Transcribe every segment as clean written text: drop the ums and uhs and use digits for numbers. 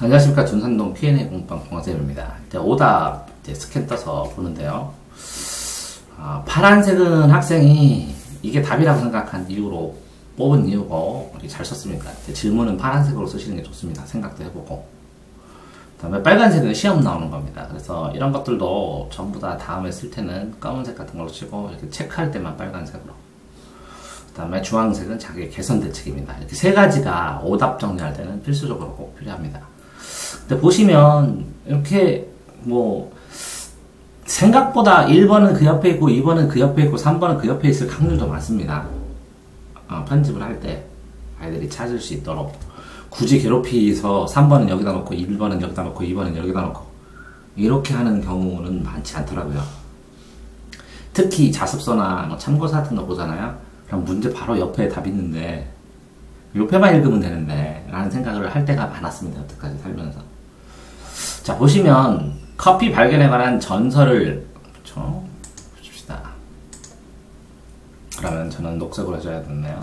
안녕하십니까. 준산동 P&A 공방 공학쌤입니다. 이제 오답 이제 스캔 떠서 보는데요. 파란색은 학생이 이게 답이라고 생각한 이유로 뽑은 이유고 잘 썼습니다. 질문은 파란색으로 쓰시는 게 좋습니다. 생각도 해보고. 그 다음에 빨간색은 시험 나오는 겁니다. 그래서 이런 것들도 전부 다 다음에 쓸 때는 검은색 같은 걸로 치고 이렇게 체크할 때만 빨간색으로. 그 다음에 주황색은 자기의 개선 대책입니다. 이렇게 세 가지가 오답 정리할 때는 필수적으로 꼭 필요합니다. 근데 보시면 이렇게 뭐 생각보다 1번은 그 옆에 있고 2번은 그 옆에 있고 3번은 그 옆에 있을 확률도 많습니다. 편집을 할 때 아이들이 찾을 수 있도록 굳이 괴롭히서 3번은 여기다 놓고 1번은 여기다 놓고 2번은 여기다 놓고 이렇게 하는 경우는 많지 않더라고요. 특히 자습서나 뭐 참고서 같은 거 보잖아요. 그럼 문제 바로 옆에 답 있는데 옆에만 읽으면 되는데 라는 생각을 할 때가 많았습니다. 여태까지 살면서. 자, 보시면 커피 발견에 관한 전설을 보십시다. 그러면 저는 녹색으로 해줘야 되네요.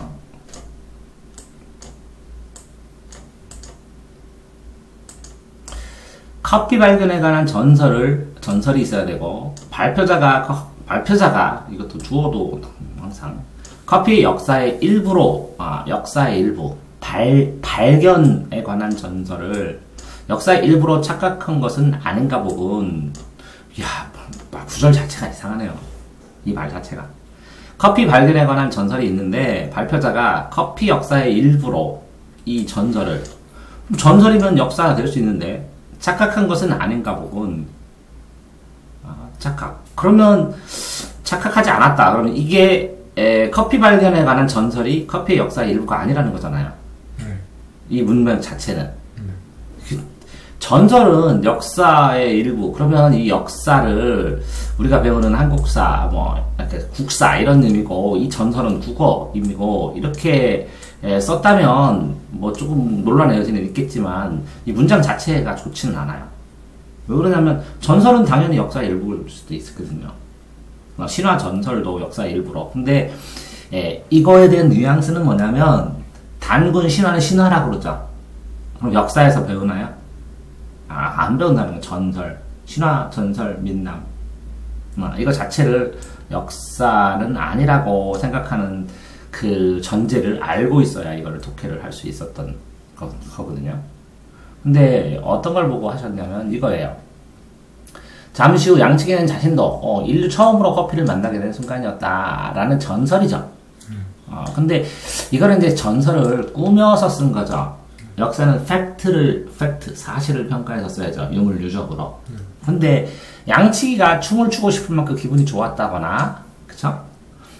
커피 발견에 관한 전설이 있어야 되고 발표자가 이것도 주어도 항상 커피 역사의 일부로 역사의 일부 발견에 관한 전설을 역사의 일부로 착각한 것은 아닌가 보군. 이야, 구절 자체가 이상하네요. 이 말 자체가. 커피 발견에 관한 전설이 있는데 발표자가 커피 역사의 일부로 이 전설이면 역사가 될 수 있는데 착각한 것은 아닌가 보군. 착각. 그러면 착각하지 않았다. 그러면 이게 커피 발견에 관한 전설이 커피의 역사의 일부가 아니라는 거잖아요. 이 문맥 자체는. 전설은 역사의 일부. 그러면 이 역사를 우리가 배우는 한국사, 이렇게 국사 이런 의미고, 이 전설은 국어 의미고, 이렇게 썼다면 조금 논란의 여지는 있겠지만 이 문장 자체가 좋지는 않아요. 왜 그러냐면 전설은 당연히 역사의 일부일 수도 있거든요. 신화 전설도 역사의 일부로. 근데 이거에 대한 뉘앙스는 뭐냐면 단군 신화는 신화라고 그러죠. 그럼 역사에서 배우나요? 안 배운다는 거. 전설, 신화, 전설, 민남. 이거 자체를 역사는 아니라고 생각하는 그 전제를 알고 있어야 이거를 독해를 할 수 있었던 거거든요. 근데 어떤 걸 보고 하셨냐면 이거예요. 잠시 후 양측에는 자신도 인류 처음으로 커피를 만나게 된 순간이었다라는 전설이죠. 근데 이거는 이제 전설을 꾸며서 쓴 거죠. 역사는 사실을 평가해서 써야죠. 유물 유적으로. 근데 양치기가 춤을 추고 싶은 만큼 기분이 좋았다거나, 그쵸?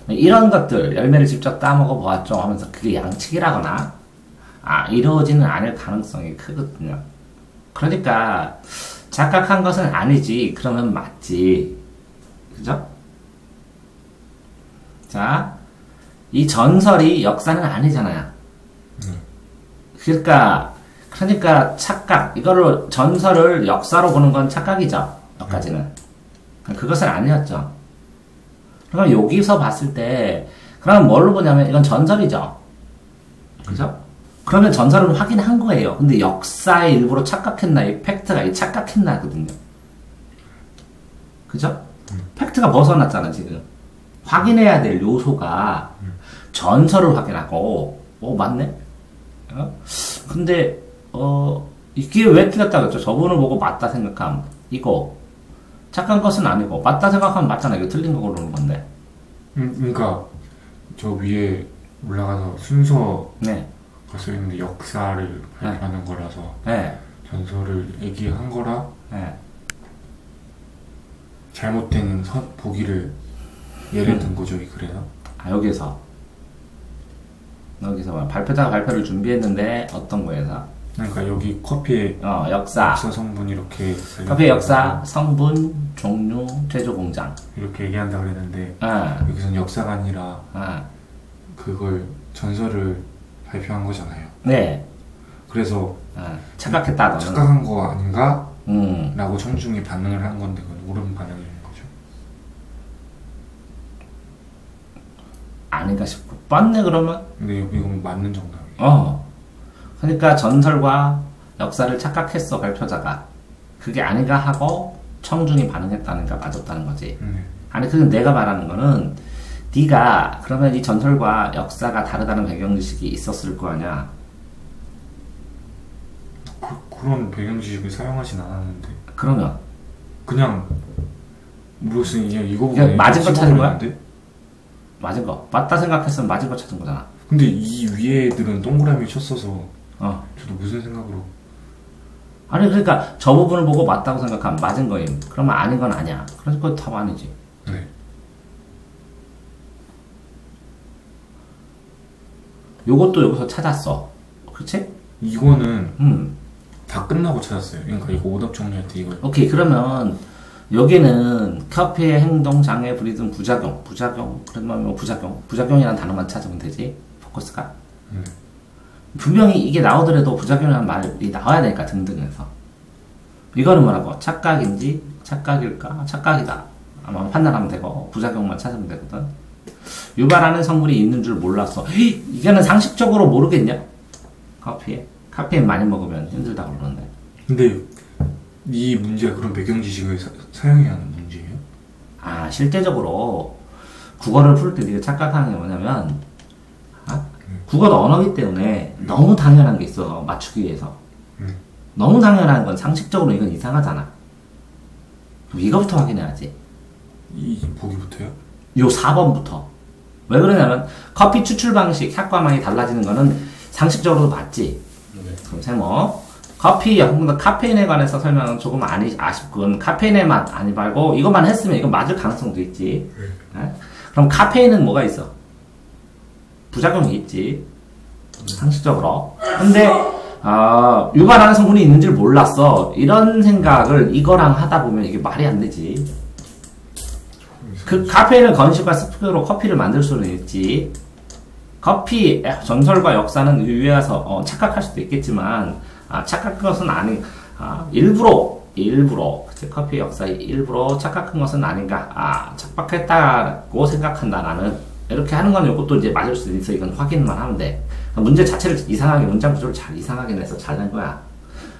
이런 것들, 열매를 직접 따먹어 보았죠 하면서 그게 양치기라거나, 이루어지는 않을 가능성이 크거든요. 그러니까, 착각한 것은 아니지. 그러면 맞지. 그죠? 자, 이 전설이 역사는 아니잖아요. 그러니까 착각, 이거를 전설을 역사로 보는 건 착각이죠. 여기까지는. 그것은 아니었죠. 그럼 여기서 봤을 때, 그럼 뭘로 보냐면 이건 전설이죠. 그죠? 그러면 전설은 확인한 거예요. 근데 역사의 일부로 착각했나, 이 팩트가 이 착각했나거든요. 그죠? 팩트가 벗어났잖아, 지금. 확인해야 될 요소가 전설을 확인하고, 맞네? 근데 이게 왜 틀렸다 그랬죠? 저분을 보고 맞다 생각하면 이거 착각한 것은 아니고 맞다 생각하면 맞잖아. 이거 틀린 거 고르는 건데. 그러니까 저 위에 올라가서 순서가 네. 써있는데 역사를 발표하는 거라서 네. 전설을 얘기한 거라 네. 잘못된 보기를 예를 든 거죠. 그래서 여기서 발표자가 발표를 준비했는데 어떤 거에서? 그러니까 여기 커피의 역사 성분 이렇게 커피의 역사, 성분, 종류, 제조 공장 이렇게 얘기한다 그랬는데 여기서는 역사가 아니라 그걸 전설을 발표한 거잖아요. 네. 그래서 착각했다. 너는. 착각한 거 아닌가? 라고 청중이 반응을 한 건데 그건 옳은 반응인 거죠. 아닌가 싶고 맞네 그러면. 근데 이건 맞는 정답이에요. 그러니까 전설과 역사를 착각했어, 발표자가. 그게 아닌가 하고 청중이 반응했다는가 맞았다는 거지. 아니, 그건 내가 말하는 거는 네가 그러면 이 전설과 역사가 다르다는 배경지식이 있었을 거 아니야. 그런 배경지식을 사용하진 않았는데. 그러면 그냥 무슨 이거 그냥 맞은 거 찾은 거야? 맞은 거. 맞다 생각했으면 맞은 거 찾은 거잖아. 근데 이 위에 애들은 동그라미 쳤어서 저도 무슨 생각으로. 아니, 그러니까 저 부분을 보고 맞다고 생각하면 맞은 거임. 그러면 아닌 건 아니야. 그러니까 답 아니지. 네. 요것도 여기서 찾았어. 그치? 이거는 다 끝나고 찾았어요. 그러니까 이거 오답 정리할 때 이거. 오케이. 그러면 여기는 커피의 행동, 장애, 불이등, 부작용. 그러면 뭐 부작용이라는 단어만 찾으면 되지. 포커스가. 분명히 이게 나오더라도 부작용이라는 말이 나와야 되니까 등등해서. 이거는 뭐라고? 착각인지, 착각일까? 착각이다. 아마 판단하면 되고, 부작용만 찾으면 되거든. 유발하는 성분이 있는 줄 몰랐어. 이거는 상식적으로 모르겠냐? 커피에. 카페인 많이 먹으면 힘들다고 그러는데. 근데 이 문제가 그런 배경 지식을 사용해야 하는 문제예요? 아, 실제적으로 국어를 풀 때 네가 착각하는 게 뭐냐면 국어도 언어기 때문에 너무 당연한 게 있어. 맞추기 위해서. 너무 당연한 건 상식적으로 이건 이상하잖아. 그럼 이거부터 확인해야지. 이 보기부터요? 요 4번부터. 왜 그러냐면 커피 추출 방식, 효과망이 달라지는 거는 상식적으로도 맞지. 그럼 세모. 커피 영분과 카페인에 관해서 설명은 조금 아쉽군. 카페인에만 아니 말고 이것만 했으면 이건 맞을 가능성도 있지. 네? 그럼 카페인은 뭐가 있어? 부작용이 있지. 상식적으로. 근데 유발하는 성분이 있는 줄 몰랐어. 이런 생각을 이거랑 하다 보면 이게 말이 안 되지. 그 카페인을 건식과 스프로 커피를 만들 수는 있지. 커피 전설과 역사는 의외여서 착각할 수도 있겠지만 착각한 것은 일부러 그치? 커피 역사에 일부러 착각한 것은 아닌가. 착각했다고 생각한다 나는. 이렇게 하는 건 이것도 이제 맞을 수도 있어. 이건 확인만 하면 돼. 문제 자체를 이상하게 문장 구조를 잘 이상하게 내서 잘 낸 거야.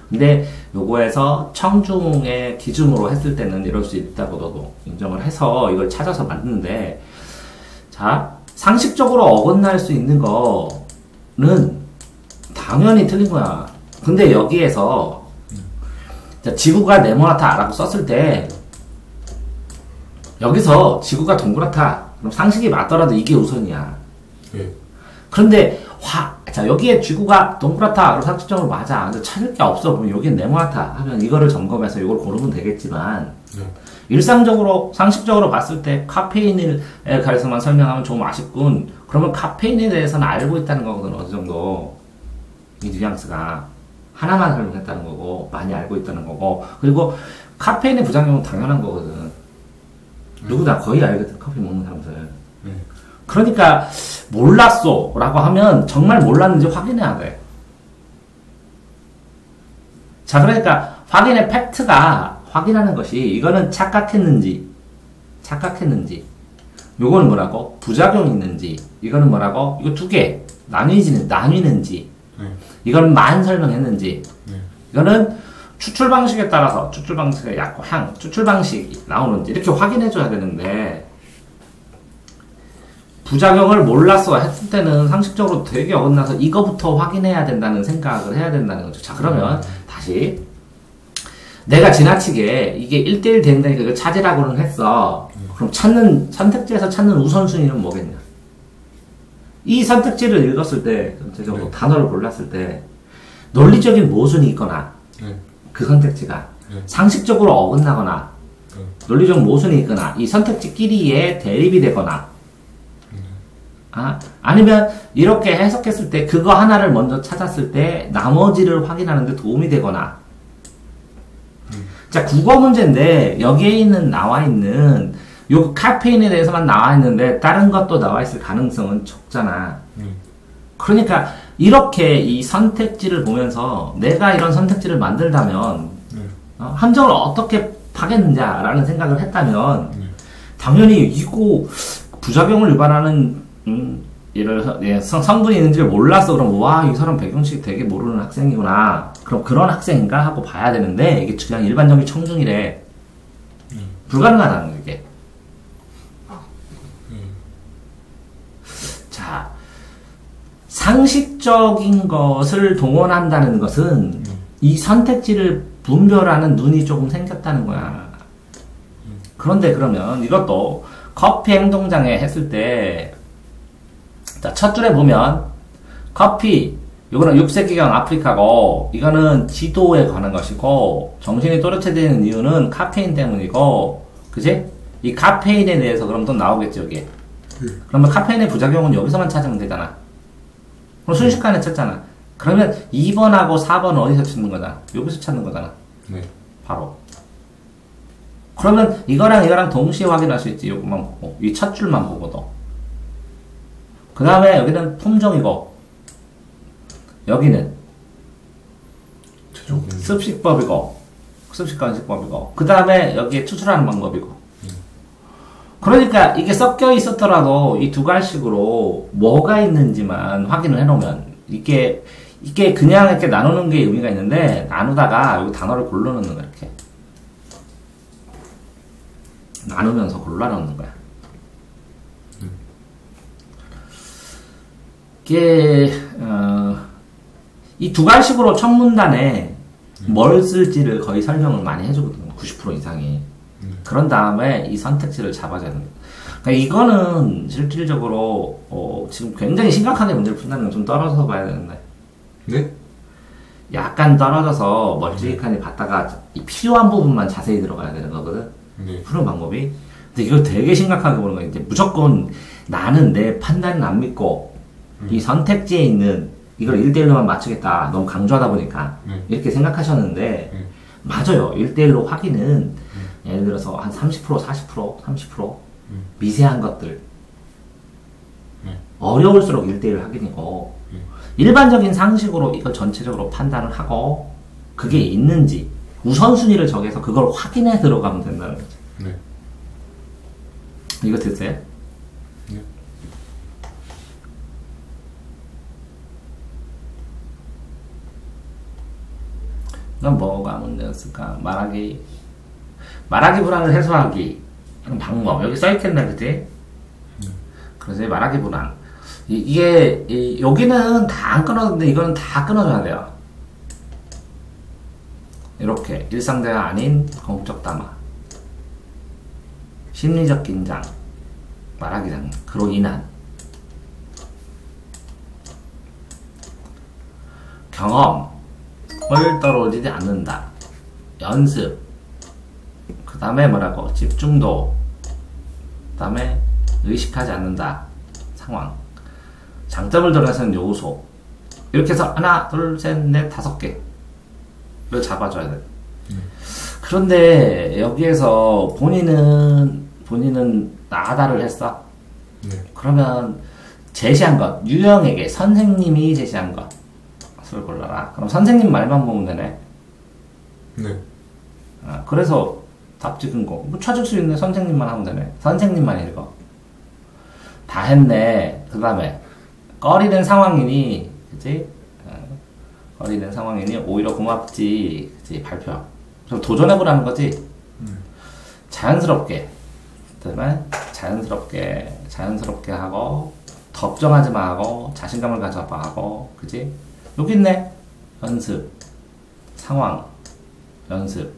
근데 요거에서 청중의 기준으로 했을 때는 이럴 수 있다고 너도 인정을 해서 이걸 찾아서 만드는데, 자, 상식적으로 어긋날 수 있는 거는 당연히 틀린 거야. 근데 여기에서 지구가 네모나다라고 썼을 때 여기서 지구가 동그랗다. 그럼 상식이 맞더라도 이게 우선이야. 네. 그런데 자, 여기에 지구가 동그랗다. 그럼 상식적으로 맞아. 근데 찾을 게 없어. 그러면 여기는 네모나다 하면 이거를 점검해서 이걸 고르면 되겠지만, 일상적으로 상식적으로 봤을 때 카페인에 관해서만 설명하면 좀 아쉽군. 그러면 카페인에 대해서는 알고 있다는 거거든. 어느 정도 이 뉘앙스가 하나만 설명했다는 거고 많이 알고 있다는 거고, 그리고 카페인의 부작용은 당연한 거거든. 누구나 거의 알거든, 커피 먹는 사람들. 그러니까 몰랐어 라고 하면 정말 몰랐는지 확인해야 돼. 자, 그러니까 확인의 팩트가 확인하는 것이 이거는 착각했는지 요거는 뭐라고? 부작용이 있는지, 이거는 뭐라고? 이거 두 개 나뉘는지, 이거는 만 설명했는지, 이거는 추출 방식에 따라서 추출 방식의 약과 향, 추출 방식이 나오는지 이렇게 확인해 줘야 되는데, 부작용을 몰랐어 했을 때는 상식적으로 되게 어긋나서 이거부터 확인해야 된다는 생각을 해야 된다는 거죠. 자, 그러면 다시 내가 지나치게 이게 1대1 된다니까 이걸 찾으라고는 했어. 그럼 선택지에서 찾는 우선순위는 뭐겠냐? 이 선택지를 읽었을 때, 전체적으로 단어를 골랐을 때 논리적인 모순이 있거나 그 선택지가 상식적으로 어긋나거나 논리적 모순이 있거나 이 선택지끼리의 대립이 되거나, 아니면 이렇게 해석했을 때 그거 하나를 먼저 찾았을 때 나머지를 확인하는 데 도움이 되거나. 자, 국어 문제인데 여기에 나와 있는 요 카페인에 대해서만 나와 있는데 다른 것도 나와 있을 가능성은 적잖아. 그러니까 이렇게 이 선택지를 보면서 내가 이런 선택지를 만들다면 함정을 어떻게 파겠느냐라는 생각을 했다면 당연히 이거 부작용을 유발하는 성분이 있는지를 몰랐어. 그럼 와, 이 사람 배경식 되게 모르는 학생이구나. 그럼 그런 학생인가 하고 봐야 되는데 이게 그냥 일반적인 청중이래. 불가능하다는 게. 자, 상식적인 것을 동원한다는 것은 이 선택지를 분별하는 눈이 조금 생겼다는 거야. 그런데 그러면 이것도 커피 행동장애 했을 때, 자, 첫 줄에 보면 커피, 이거는 6세기경 아프리카고, 이거는 지도에 관한 것이고, 정신이 또렷해지는 이유는 카페인 때문이고, 그지? 이 카페인에 대해서 그럼 또 나오겠지, 여기에. 그러면 카페인의 부작용은 여기서만 찾으면 되잖아. 그럼 순식간에 찾잖아. 그러면 2번하고 4번은 어디서 찾는 거잖아? 여기서 찾는 거잖아. 네. 바로. 그러면 이거랑 동시에 확인할 수 있지. 요것만 보고. 이 첫 줄만 보고도. 그 다음에 여기는 품종이고, 여기는 습식법이고, 습식관식법이고, 그 다음에 여기에 추출하는 방법이고. 그러니까 이게 섞여 있었더라도 이 두 갈식으로 뭐가 있는지만 확인을 해놓으면 이게 그냥 이렇게 나누는 게 의미가 있는데, 나누다가 여기 단어를 골라놓는 거야, 이렇게. 나누면서 골라놓는 거야. 이게, 이 두 갈식으로 첫 문단에 뭘 쓸지를 거의 설명을 많이 해주거든요. 90% 이상이. 그런 다음에 이 선택지를 잡아줘야 됩니다. 그러니까 이거는 실질적으로 지금 굉장히 심각하게 문제를 푼다는 건 좀 떨어져서 봐야 되는데. 네? 약간 떨어져서 멀찌감치 봤다가 이 필요한 부분만 자세히 들어가야 되는 거거든. 네. 푸는 방법이. 근데 이걸 되게 심각하게 보는 거야. 이제 무조건 나는 내 판단은 안 믿고 이 선택지에 있는 이걸 1대1로만 맞추겠다. 너무 강조하다 보니까 이렇게 생각하셨는데 맞아요. 1대1로 확인은 예를 들어서 한 30%, 40%, 30% 미세한 것들 어려울수록 1대1 확인이고 일반적인 상식으로 이걸 전체적으로 판단을 하고 그게 있는지 우선순위를 정해서 그걸 확인해 들어가면 된다는 거죠. 네. 이거 됐어요? 네. 그럼 뭐가 문제였을까? 말하기 불안을 해소하기 이런 방법 여기 써있겠네, 그치? 그래서 말하기 불안 이게 여기는 다 안 끊어졌는데 이거는 다 끊어줘야 돼요. 이렇게 일상대화 아닌 공적 담화 심리적 긴장 말하기 장애 그로 인한 경험을 떨어지지 않는다. 연습 그 다음에 뭐라고 집중도 그 다음에 의식하지 않는다. 상황 장점을 드러내는 요소 이렇게 해서 하나 둘 셋 넷 다섯 개를 잡아줘야 돼. 그런데 여기에서 본인은 나다를 했어. 네. 그러면 제시한 것 유형에게 선생님이 제시한 것을 골라라. 그럼 선생님 말만 보면 되네. 네. 그래서 답 찍은 거. 뭐 찾을 수 있네. 선생님만 하면 되네. 선생님만 읽어. 다 했네. 그 다음에 꺼리는 상황이니, 그치? 꺼리는 상황이니 오히려 고맙지, 그치? 발표. 그럼 도전해보라는 거지. 자연스럽게. 그다음에 자연스럽게 하고 걱정하지 마 하고 자신감을 가져봐 하고, 그치? 여기 있네. 연습, 상황, 연습.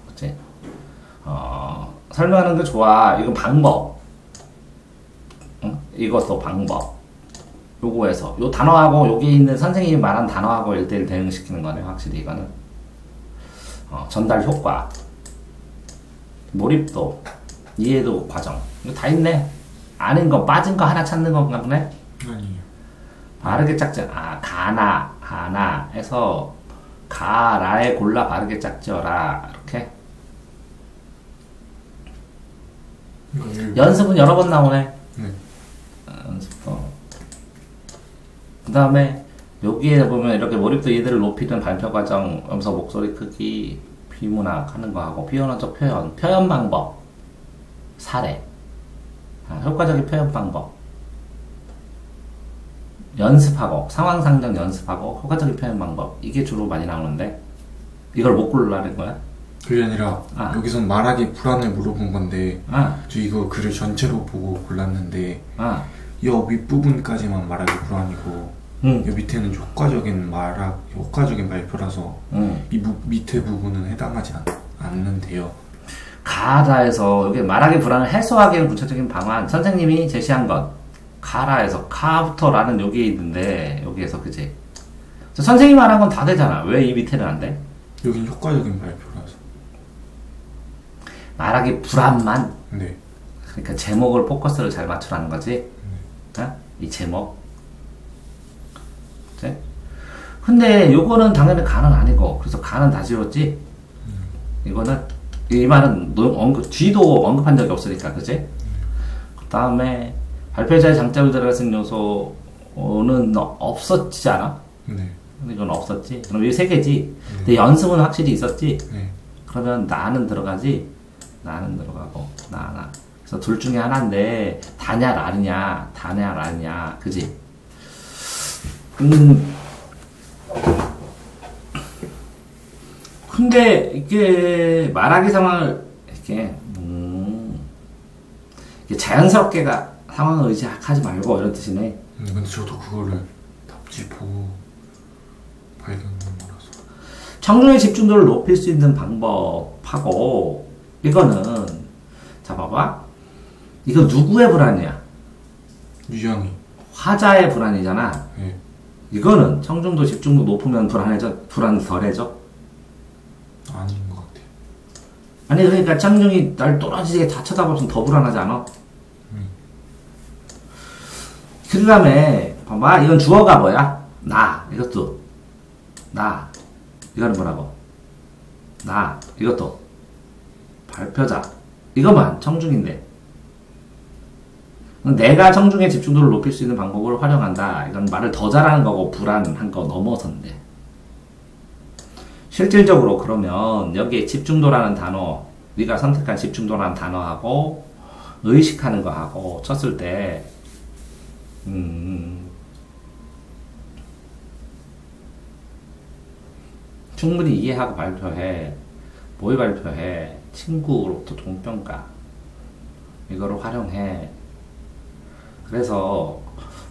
그치? 설명하는 거 좋아. 이건 방법. 응? 이것도 방법. 요거에서 요 단어하고 여기 있는 선생님이 말한 단어하고 1대1 대응시키는 거네. 확실히 이거는 전달 효과, 몰입도, 이해도 과정 이거 다 있네. 아는 거 빠진 거 하나 찾는 건가 보네. 아니에요. 바르게 짝지. 가나 하나 해서 가라에 골라 바르게 짝지어라. 이렇게 연습은 여러 번 나오네. 네. 연습도. 그 다음에 여기에 보면 이렇게 몰입도 이해도를 높이는 발표 과정, 음성 목소리 크기, 비문학 하는 거 하고, 비언어적 표현 방법, 사례, 효과적인 표현 방법. 연습하고, 상황 상정 연습하고, 효과적인 표현 방법. 이게 주로 많이 나오는데, 이걸 못 고르라는 거야? 그게 아니라, 여기선 말하기 불안을 물어본 건데, 저 이거 글을 전체로 보고 골랐는데, 이 윗부분까지만 말하기 불안이고, 이 밑에는 효과적인 발표라서, 이 밑에 부분은 해당하지 않는데요. 가라에서, 여기 말하기 불안을 해소하기 위한 구체적인 방안, 선생님이 제시한 것. 가라에서, 카부터라는 여기에 있는데, 여기에서, 그지? 선생님이 말한 건 다 되잖아. 왜 이 밑에는 안 돼? 여긴 효과적인 발표라서. 말하기 불안만? 네. 그러니까 제목을, 포커스를 잘 맞추라는 거지? 어? 이 제목. 그치? 근데 요거는 당연히 가는 아니고, 그래서 가는 다 지웠지? 이거는, 이 말은 뒤도 언급한 적이 없으니까, 그치? 그 다음에, 발표자의 장점을 들어가는 요소는 없었지 않아? 네. 이건 없었지? 그럼 이 세 개지? 근데 연습은 확실히 있었지? 네. 그러면 나는 들어가지? 나는 들어가고, 나. 그래서 둘 중에 하나인데, 다냐, 라냐, 그지? 근데, 이게, 말하기 상황을, 이게 자연스럽게 상황을 의식하지 말고, 이런 뜻이네. 근데 저도 그거를 답지 보고 발견한 거라서. 청중의 집중도를 높일 수 있는 방법하고, 이거는, 자, 봐봐. 이거 누구의 불안이야? 유형이. 화자의 불안이잖아. 네. 이거는 청중도 집중도 높으면 불안 덜해져? 아닌 것 같아요. 아니, 그러니까 청중이 날 또라지게 다 쳐다보면 더 불안하지 않아? 그 다음에, 봐봐. 이건 주어가 뭐야? 나. 이것도. 나. 이거는 뭐라고? 나. 이것도. 발표자. 이것만 청중인데. 내가 청중의 집중도를 높일 수 있는 방법을 활용한다. 이건 말을 더 잘하는 거고 불안한 거 넘어선데. 실질적으로 그러면 여기에 집중도라는 단어, 네가 선택한 집중도라는 단어하고 의식하는 거하고 쳤을 때 충분히 이해하고 발표해. 뭘 발표해? 친구로부터 동평가. 이거를 활용해. 그래서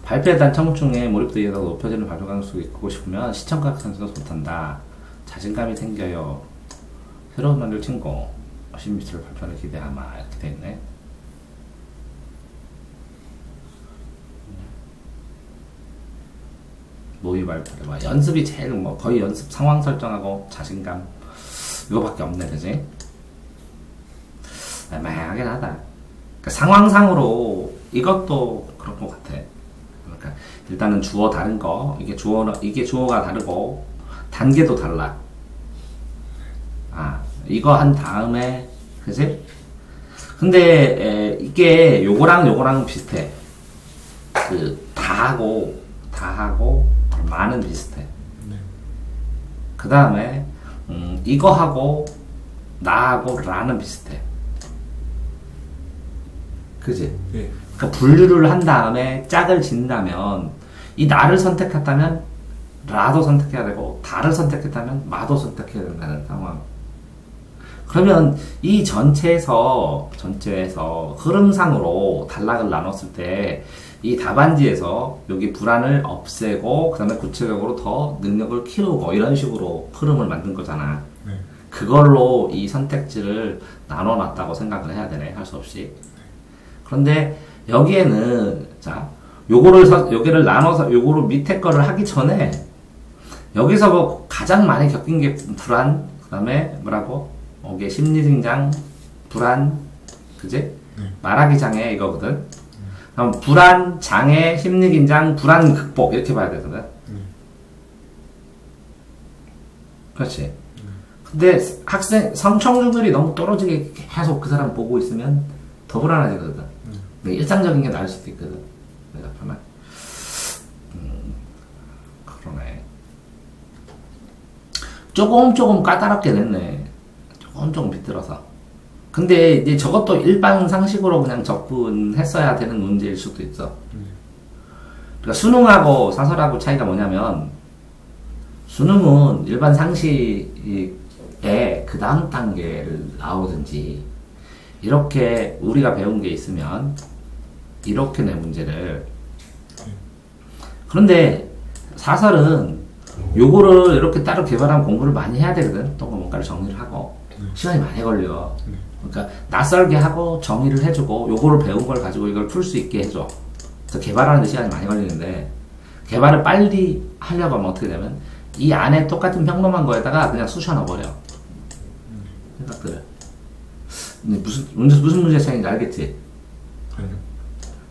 발표에 대한 청중의 몰입도 이해가 높여지는 발표 가능성이 있고 싶으면 시청각 선수가 못한다. 자신감이 생겨요. 새로운 만들 친구. 신미술 발표를 기대하마. 이렇게 돼 있네. 모의 발표를 봐. 연습이 제일 거의 연습 상황 설정하고 자신감 이거밖에 없네, 그지? 애매하긴 하다. 그러니까 상황상으로 이것도 그런 것 같아. 그러니까 일단은 주어 다른 거 이게 주어가 다르고 단계도 달라. 이거 한 다음에 그지? 근데 이게 요거랑 비슷해. 다하고 많은 비슷해. 네. 그 다음에 이거하고 나하고 라는 비슷해. 그지? 네. 그러니까 분류를 한 다음에 짝을 짓는다면 이 나를 선택했다면 라도 선택해야 되고 다를 선택했다면 마도 선택해야 된다는 상황. 그러면 이 전체에서 흐름상으로 단락을 나눴을 때 이 답안지에서 여기 불안을 없애고 그 다음에 구체적으로 더 능력을 키우고 이런 식으로 흐름을 만든 거잖아. 네. 그걸로 이 선택지를 나눠놨다고 생각을 해야 되네. 할 수 없이. 그런데 여기에는 자 여기를 나눠서 요거를 밑에 거를 하기 전에 여기서 뭐 가장 많이 겪인 게 불안, 그 다음에 뭐라고? 이게 심리긴장, 불안, 그지? 말하기 장애 이거거든. 그럼 불안, 장애, 심리긴장, 불안 극복 이렇게 봐야 되거든. 그렇지. 근데 청중들이 너무 떨어지게 계속 그 사람 보고 있으면 더 불안해지거든. 일상적인 게 나을 수도 있거든. 내가 편한. 그러네. 조금 까다롭게 냈네. 조금 비틀어서. 근데 이제 저것도 일반 상식으로 그냥 접근했어야 되는 문제일 수도 있어. 그러니까 수능하고 사설하고 차이가 뭐냐면 수능은 일반 상식에 그 다음 단계를 나오든지 이렇게 우리가 배운 게 있으면 이렇게 내 문제를. 그런데 사설은 요거를 이렇게 따로 개발한 공부를 많이 해야 되거든. 또 뭔가를 정리를 하고 시간이 많이 걸려. 그러니까 낯설게 하고 정의를 해주고 요거를 배운 걸 가지고 이걸 풀 수 있게 해줘. 그래서 개발하는데 시간이 많이 걸리는데 개발을 빨리 하려고 하면 어떻게 되면 이 안에 똑같은 평범한 거에다가 그냥 쑤셔 넣어버려. 생각들을. 무슨 문제 차이인지 알겠지?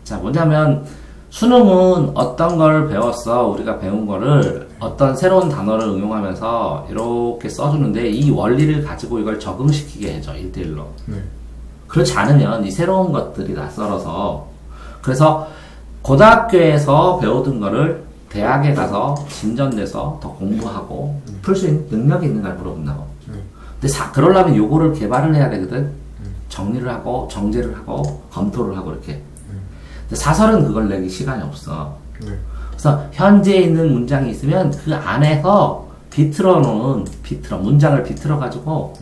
자, 뭐냐면 수능은 어떤 걸 배웠어. 우리가 배운 거를 어떤 새로운 단어를 응용하면서 이렇게 써주는데 이 원리를 가지고 이걸 적응시키게 해줘. 1대1로. 그렇지 않으면 이 새로운 것들이 낯설어서 그래서 고등학교에서 배우던 거를 대학에 가서 진전돼서 더 공부하고 풀 수 있는 능력이 있는가를 물어본다고. 근데 그러려면 요거를 개발을 해야 되거든. 정리를 하고 정제를 하고 검토를 하고 이렇게. 근데 사설은 그걸 내기 시간이 없어. 그래서 현재 있는 문장이 있으면 그 안에서 문장을 비틀어 가지고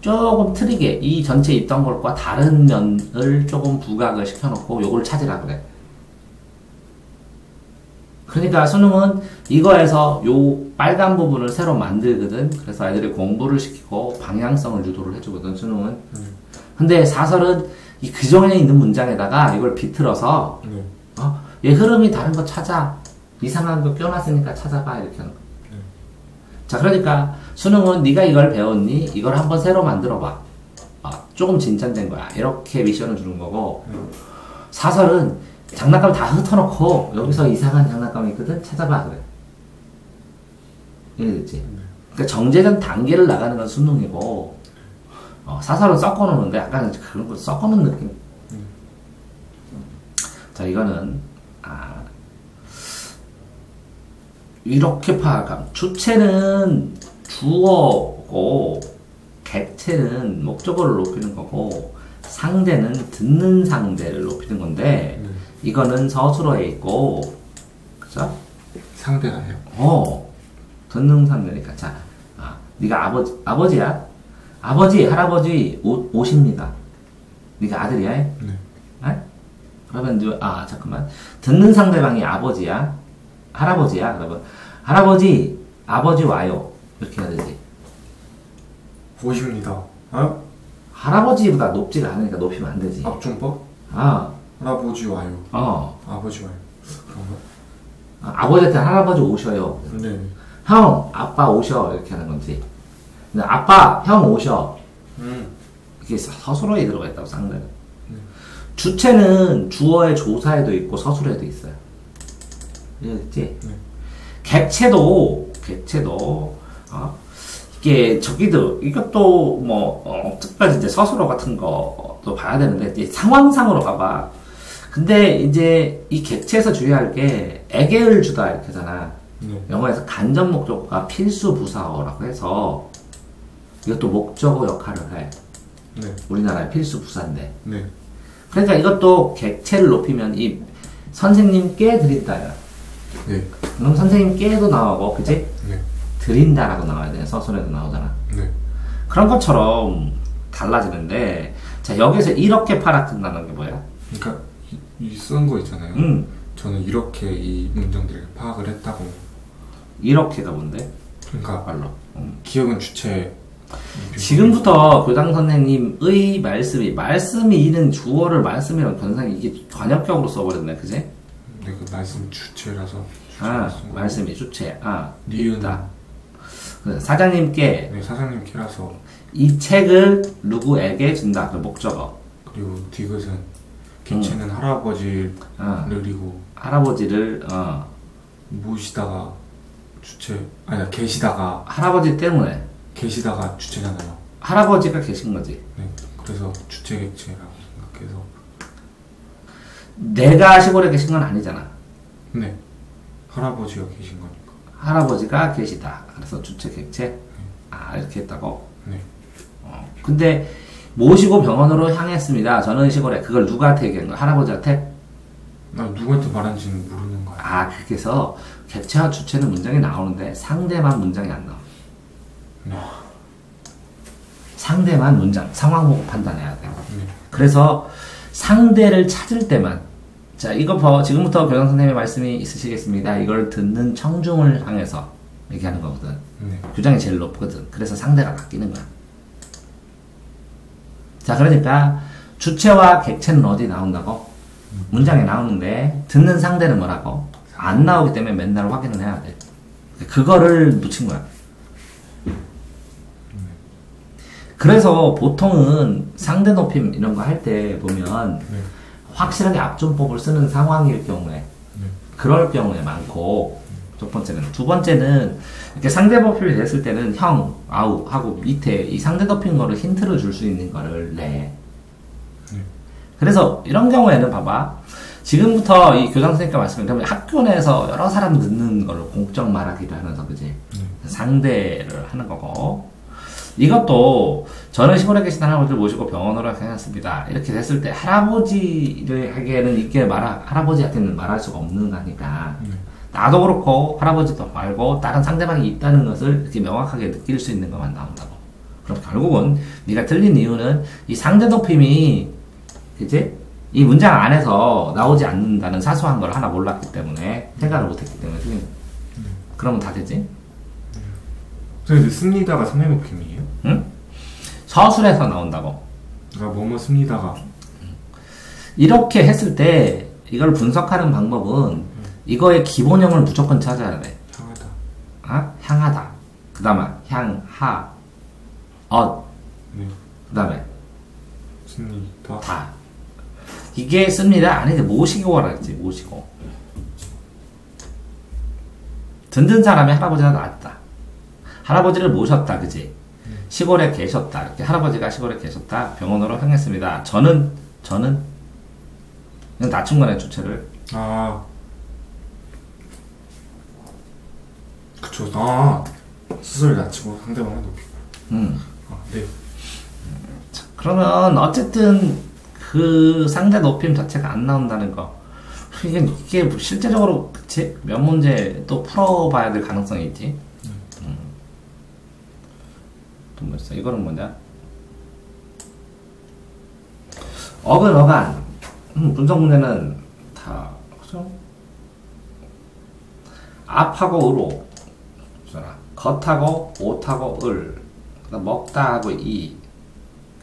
조금 틀리게 이 전체 있던 것과 다른 면을 조금 부각을 시켜놓고 요걸 찾으라 그래. 그러니까 수능은 이거에서 요 빨간 부분을 새로 만들거든. 그래서 애들이 공부를 시키고 방향성을 유도를 해주거든, 수능은. 근데 사설은 이 그전에 있는 문장에다가 이걸 비틀어서 얘 흐름이 다른 거 찾아. 이상한 거 껴놨으니까 찾아봐. 이렇게 하는 거. 자, 그러니까 수능은 네가 이걸 배웠니? 이걸 한번 새로 만들어봐. 조금 진전된 거야. 이렇게 미션을 주는 거고 사설은 장난감 다 흩어놓고 여기서 이상한 장난감이 있거든? 찾아봐 그래. 이해됐지? 그러니까 정제된 단계를 나가는 건 수능이고 사설은 섞어놓는데 약간 그런 거 섞어놓은 느낌. 자, 이거는 이렇게 파악함. 주체는 주어고 객체는 목적어를 높이는 거고 상대는 듣는 상대를 높이는 건데 이거는 서술어에 있고, 그죠? 상대가요? 듣는 상대니까. 자, 네가 아버지야? 아버지, 할아버지 오십니다. 네가 아들이야? 네. 그러면 이제, 잠깐만. 듣는 상대방이 아버지야? 할아버지야? 그러면, 아버지 와요. 이렇게 해야 되지. 오십니다. 할아버지보다 높지가 않으니까 높이면 안 되지. 압중법? 할아버지 와요. 아버지 와요. 그런가? 아버지한테 할아버지 오셔요. 네. 형, 아빠 오셔. 이렇게 하는 건지. 근데 아빠, 형 오셔. 이게 서술어에 들어가 있다고, 상대는. 주체는 주어의 조사에도 있고 서술에도 있어요. 이해됐지? 객체도, 이게 이것도 특별히 이제 서술어 같은 것도 봐야 되는데, 이제 상황상으로 가봐. 근데 이제 이 객체에서 주의할 게 에게를 주다 이렇게 하잖아. 영어에서 간접 목적어가 필수 부사어라고 해서 이것도 목적어 역할을 해. 우리나라의 필수 부사인데. 그러니까 이것도 객체를 높이면 이 선생님께 드린다야. 그럼 선생님께도 나오고, 그치? 드린다라고 나와야 돼. 서술에도 나오잖아. 그런 것처럼 달라지는데, 자, 여기서 이렇게 파악한다는 게 뭐야? 그러니까 이 쓴 거 있잖아요. 저는 이렇게 이 문장들을 파악을 했다고. 이렇게가 뭔데? 그러니까 말로. 기억은 주체. 지금부터 교장 선생님의 말씀이 있는 주어를 말씀이라는 변상이 이게 관역격으로 써버렸네, 그지? 네, 그 말씀 주체라서. 말씀이 주체. 니은다. 사장님께. 네, 사장님께라서. 이 책을 누구에게 준다. 그 목적어. 그리고 디귿은 객체는 할아버지를 이고 할아버지를 모시다가 계시다가 할아버지 때문에 계시다가 주체잖아요. 할아버지가 계신 거지. 네, 그래서 주체 객체라고 생각해서. 내가 시골에 계신 건 아니잖아. 네, 할아버지가 계신 거니까. 할아버지가 계시다. 그래서 주체 객체. 이렇게 했다고. 네. 근데 모시고 병원으로 향했습니다. 저는 시골에. 그걸 누구한테 얘기한 거야? 할아버지한테? 나 누구한테 말한지는 모르는 거야. 아, 그렇게 해서 객체와 주체는 문장이 나오는데 상대만 문장이 안 나와. 네. 상대만 문장, 상황 보고 판단해야 돼. 네. 그래서 상대를 찾을 때만, 자, 이거 지금부터 교장 선생님의 말씀이 있으시겠습니다. 이걸 듣는 청중을 향해서 얘기하는 거거든. 네. 교장이 제일 높거든. 그래서 상대가 바뀌는 거야. 자, 그러니까 주체와 객체는 어디 나온다고? 문장에 나오는데 듣는 상대는 뭐라고? 안 나오기 때문에 맨날 확인을 해야 돼. 그거를 놓친 거야. 그래서 보통은 상대 높임 이런 거 할 때 보면 확실하게 앞존법을 쓰는 상황일 경우에 그럴 경우에 많고, 첫 번째는. 두 번째는 이렇게 상대 높임이 됐을 때는 형, 아우 하고 밑에 이 상대 높인 거를 힌트를 줄 수 있는 거를 내. 그래서 이런 경우에는 봐봐. 지금부터 이 교장 선생님께 말씀드리면 학교 내에서 여러 사람 듣는 거를 공적 말하기를 하면서, 그지? 상대를 하는 거고. 이것도 저는 시골에 계신 할아버지를 모시고 병원으로 다녔습니다. 이렇게 됐을 때 할아버지를 하기에는 이게 할아버지한테는 말할 수가 없는 거니까. 나도 그렇고 할아버지도 말고 다른 상대방이 있다는 것을 이렇게 명확하게 느낄 수 있는 것만 나온다고. 그럼 결국은 네가 틀린 이유는 이 상대 높임이, 그치? 이 문장 안에서 나오지 않는다는 사소한 걸 하나 몰랐기 때문에, 생각을 못했기 때문에 틀린 거야. 그러면 다 되지? 그래서 씁니다가 상대 높임이에요? 응? 서술에서 나온다고. 그러니까 뭐뭐 씁니다가. 이렇게 했을 때 이걸 분석하는 방법은 이거의 기본형을 무조건 찾아야 돼. 향하다. 아? 향하다. 그 다음에 향하, 네. 그 다음에 씁니다. 다. 이게 씁니다. 아니지, 모시고라 했지. 모시고. 듣는 사람이 할아버지가 낫다. 할아버지를 모셨다, 그지? 시골에 계셨다. 이렇게 할아버지가 시골에 계셨다. 병원으로 향했습니다. 저는 그냥 낮춘 거네, 주체를. 아, 그쵸. 스스로 낮추고 상대방을 높이고. 아, 네. 자, 그러면 어쨌든 그 상대 높임 자체가 안 나온다는 거. 이게 실제적으로, 그치? 몇 문제 또 풀어봐야 될 가능성이 있지. 또 뭐 있어? 이거는 뭐냐? 어간. 분석 문제는 다, 그죠? 앞하고 으로. 겉하고 옷하고 을. 그다음 먹다 하고 이.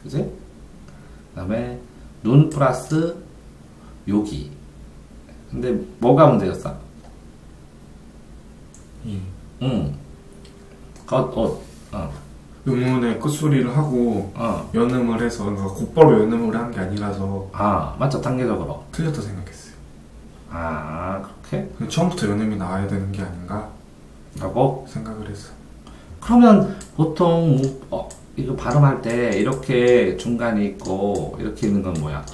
그지? 그 다음에 눈 플러스 요기. 근데 뭐가 문제였어? 겉, 옷. 의문의 끝소리를 하고 연음을 해서, 그러니까 곧바로 연음을 한 게 아니라서. 아, 맞죠? 단계적으로 틀렸다 생각했어요. 아, 그렇게? 처음부터 연음이 나와야 되는 게 아닌가 라고 생각을 했어. 그러면 보통 이거 발음할 때 이렇게 중간이 있고 이렇게 있는 건 뭐야?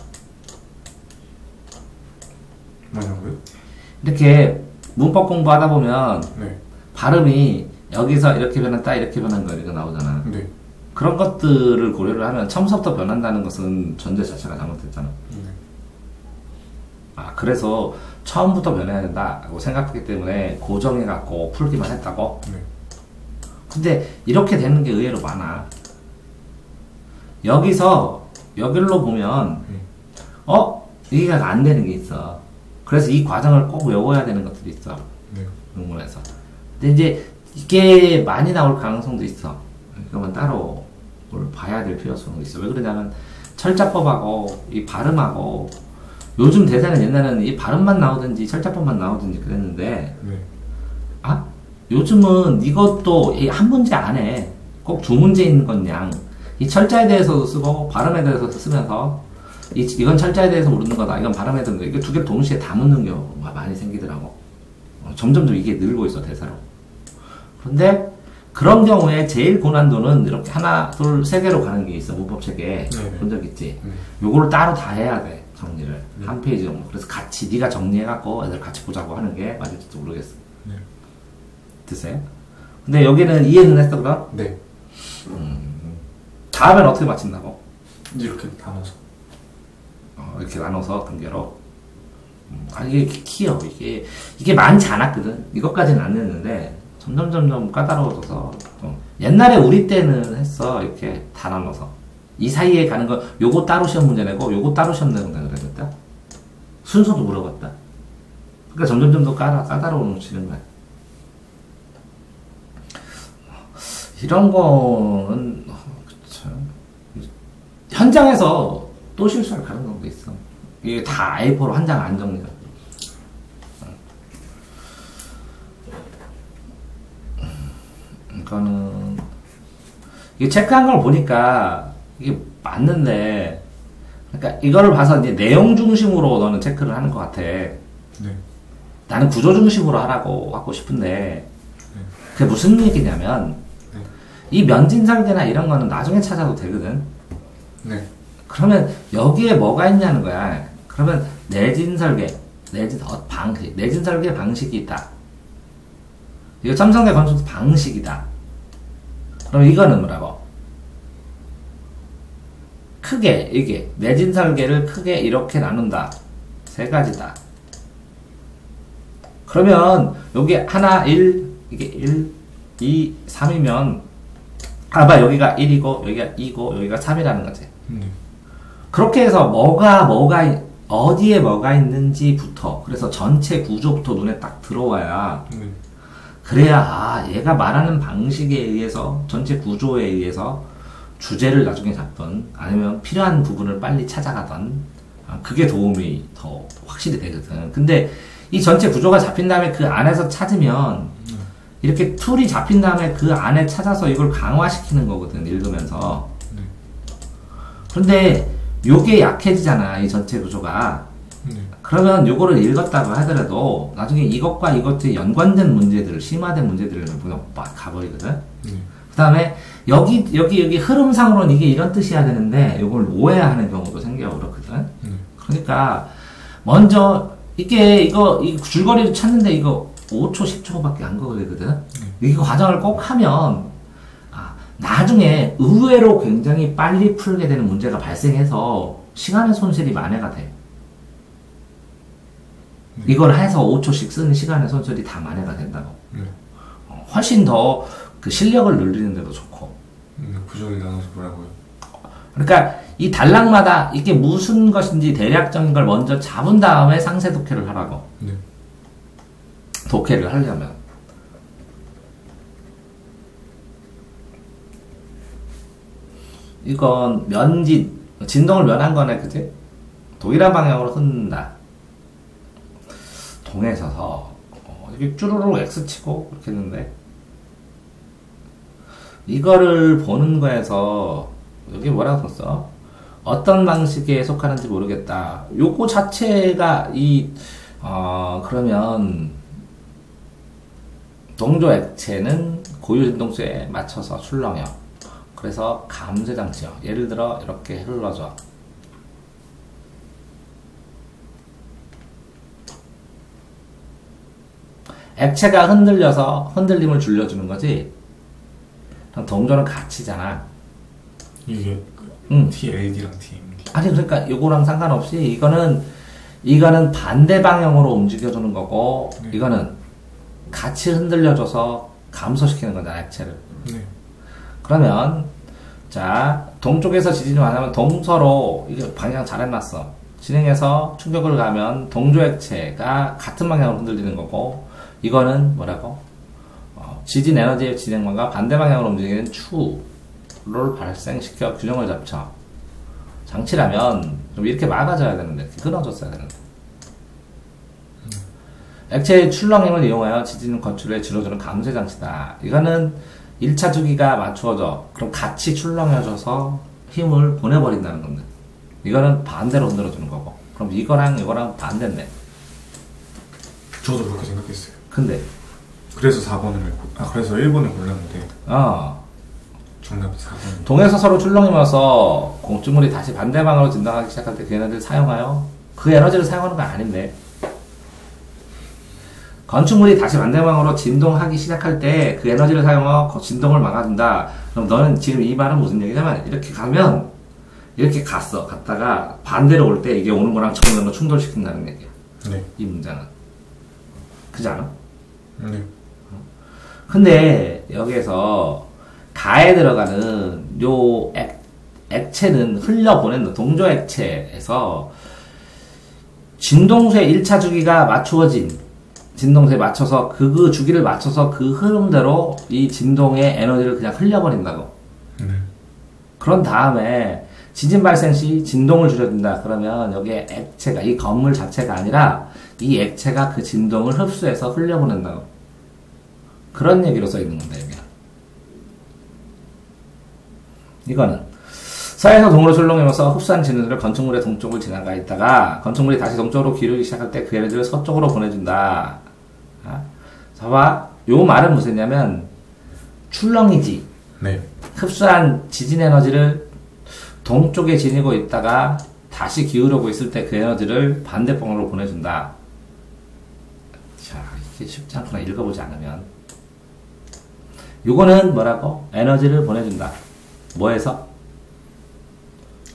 뭐냐고요? 이렇게 문법 공부하다 보면 네. 발음이 여기서 이렇게 변했다, 이렇게 변한 거 이렇게 나오잖아. 네. 그런 것들을 고려를 하면 처음부터 변한다는 것은 전제 자체가 잘못됐잖아. 아, 그래서 처음부터 변해야 된다고 생각했기 때문에 고정해갖고 풀기만 했다고? 네. 근데 이렇게 되는 게 의외로 많아. 여기로 보면 이해가 안 되는 게 있어. 그래서 이 과정을 꼭 외워야 되는 것들이 있어. 네. 논문에서. 근데 이제 이게 많이 나올 가능성도 있어. 그러면 따로 뭘 봐야 될 필요성도 있어. 왜 그러냐면 철자법하고 이 발음하고, 요즘 대사는 옛날에는 이 발음만 나오든지 철자법만 나오든지 그랬는데, 네. 요즘은 이것도 한 문제 안에 꼭 두 문제 있는 건 양, 이 철자에 대해서도 쓰고 발음에 대해서도 쓰면서, 이건 철자에 대해서 모르는 거다, 이건 발음에 대해서, 이게 두 개를 동시에 다 묻는 경우가 많이 생기더라고. 점점 이게 늘고 있어, 대사로. 그런데 그런 경우에 제일 고난도는 이렇게 하나, 둘, 세 개로 가는 게 있어. 문법 체계 본 적 있지? 요거를 따로 다 해야 돼, 정리를. 한 페이지 정도. 그래서 같이 네가 정리해갖고 애들 같이 보자고 하는 게 맞을지도 모르겠어. 드세요? 근데 여기는 이해는 했어, 그럼? 네. 다음엔 어떻게 맞춘다고? 이렇게 나눠서. 이렇게 나눠서 단계로. 이게 키요. 이게 많지 않았거든. 이것까지는 안 했는데, 점점 까다로워져서. 옛날에 우리 때는 했어. 이렇게 다 나눠서. 이 사이에 가는 거, 요거 따로 시험 문제 내고, 요거 따로 시험 내는다 그랬다. 순서도 물어봤다. 그러니까 점점 더 까다로워지는 거야. 이런 거는, 그쵸. 현장에서 또 실수할 가능성도 있어. 이게 다 A4로 한 장 안 정리가. 이거는, 이게 체크한 걸 보니까, 이게 맞는데, 그러니까 이거를 봐서 이제 내용 중심으로 너는 체크를 하는 것 같아. 네. 나는 구조 중심으로 하고 싶은데, 네. 그게 무슨 얘기냐면, 네. 이 면진설계나 이런 거는 나중에 찾아도 되거든. 네. 그러면 여기에 뭐가 있냐는 거야. 그러면 내진설계 방식이 있다. 이거 첨성대 건축 방식이다. 그럼 이거는 뭐라고? 크게 이게 내진설계를 크게 이렇게 나눈다. 세 가지다. 그러면 여기 하나 1 이게 1 2 3이면 봐 여기가 1이고 여기가 2고 여기가 3이라는 거지. 그렇게 해서 어디에 뭐가 있는지부터, 그래서 전체 구조부터 눈에 딱 들어와야, 그래야, 얘가 말하는 방식에 의해서, 전체 구조에 의해서, 주제를 나중에 잡던, 아니면 필요한 부분을 빨리 찾아가던, 그게 도움이 더 확실히 되거든. 근데, 이 전체 구조가 잡힌 다음에 그 안에서 찾으면, 이렇게 툴이 잡힌 다음에 그 안에 찾아서 이걸 강화시키는 거거든, 읽으면서. 그런데, 요게 약해지잖아, 이 전체 구조가. 그러면 요거를 읽었다고 하더라도 나중에 이것과 이것에 연관된 문제들, 심화된 문제들을 그냥 막 가버리거든. 그 다음에 여기 흐름상으로는 이게 이런 뜻이야 되는데 요걸 오해하는 경우도 생겨 그렇거든. 그러니까 먼저 이 줄거리를 찾는데 이거 5초, 10초밖에 안 걸리거든. 이 과정을 꼭 하면 나중에 의외로 굉장히 빨리 풀게 되는 문제가 발생해서 시간의 손실이 만회가 돼. 이걸 해서 5초씩 쓰는 시간의 손실이 다 만회가 된다고. 훨씬 더 그 실력을 늘리는 데도 좋고. 구조를 나눠서 뭐라고요? 그러니까 이 단락마다 이게 무슨 것인지 대략적인 걸 먼저 잡은 다음에 상세 독해를 하라고. 독해를 하려면. 이건 진동을 면한 거네, 그지? 동일한 방향으로 흔든다. 동에 서서, 이렇게 쭈루룩 X 치고, 이렇게 했는데, 이거를 보는 거에서, 여기 뭐라고 썼어? 어떤 방식에 속하는지 모르겠다. 요거 자체가 그러면, 동조 액체는 고유 진동수에 맞춰서 출렁여. 그래서 감쇄 장치요. 예를 들어 이렇게 흘러줘. 액체가 흔들려서 흔들림을 줄여주는 거지. 동조는 가치잖아. 이게 TLD랑 TMD. 아니 그러니까 요거랑 상관없이 이거는 반대 방향으로 움직여주는 거고, 이거는 같이 흔들려줘서 감소시키는 거잖아, 액체를. 그러면 자 동쪽에서 지진이 많으면 동서로 이게 방향 잘 해놨어. 진행해서 충격을 가면 동조 액체가 같은 방향으로 흔들리는 거고, 이거는 뭐라고? 지진 에너지의 진행망과 반대 방향으로 움직이는 추를 발생시켜 균형을 잡죠. 장치라면 좀 이렇게 막아줘야 되는데, 이렇게 끊어줬어야 되는데. 액체의 출렁임을 이용하여 지진 건축에 줄여주는 감쇄 장치다. 이거는 1차 주기가 맞추어져. 그럼 같이 출렁여져서 힘을 보내버린다는 건데, 이거는 반대로 흔들어주는 거고. 그럼 이거랑 반대인데. 저도 그렇게 생각했어요. 근데 그래서 1번을 골랐는데 정답이 4번. 동에서 서로 출렁이면서 공중물이 다시 반대 방향으로 진동하기 시작할 때 그 에너지를 사용하여 그 에너지를 사용하는 건 아닌데, 건축물이 다시 반대 방향으로 진동하기 시작할 때 그 에너지를 사용하여 진동을 막아준다. 그럼 너는 지금 이 말은 무슨 얘기냐면, 이렇게 가면 이렇게 갔다가 반대로 올 때 이게 오는 거랑 처음 오는 거 충돌시킨다는 얘기야. 네. 이 문장은. 그지 않아? 네. 근데 여기에서 가에 들어가는 요 액체는 흘려보내는 동조 액체에서 진동수의 1차 주기가 맞추어진 진동수에 맞춰서 그 주기를 맞춰서 그 흐름대로 이 진동의 에너지를 그냥 흘려버린다고. 그런 다음에 지진 발생 시 진동을 줄여준다. 그러면 여기에 액체가 이 건물 자체가 아니라 이 액체가 그 진동을 흡수해서 흘려보낸다고. 그런 얘기로 써 있는 건데 여기는. 이거는 서에서 동으로 출렁이면서 흡수한 진동들을 건축물의 동쪽을 지나가 있다가 건축물이 다시 동쪽으로 기울기 시작할 때 그 에너지를 서쪽으로 보내준다. 봐봐. 요 말은 무슨냐면 출렁이지. 네. 흡수한 지진 에너지를 동쪽에 지니고 있다가 다시 기울어고 있을 때 그 에너지를 반대방으로 보내준다. 자, 이게 쉽지 않구나. 읽어보지 않으면. 요거는 뭐라고? 에너지를 보내준다. 뭐에서?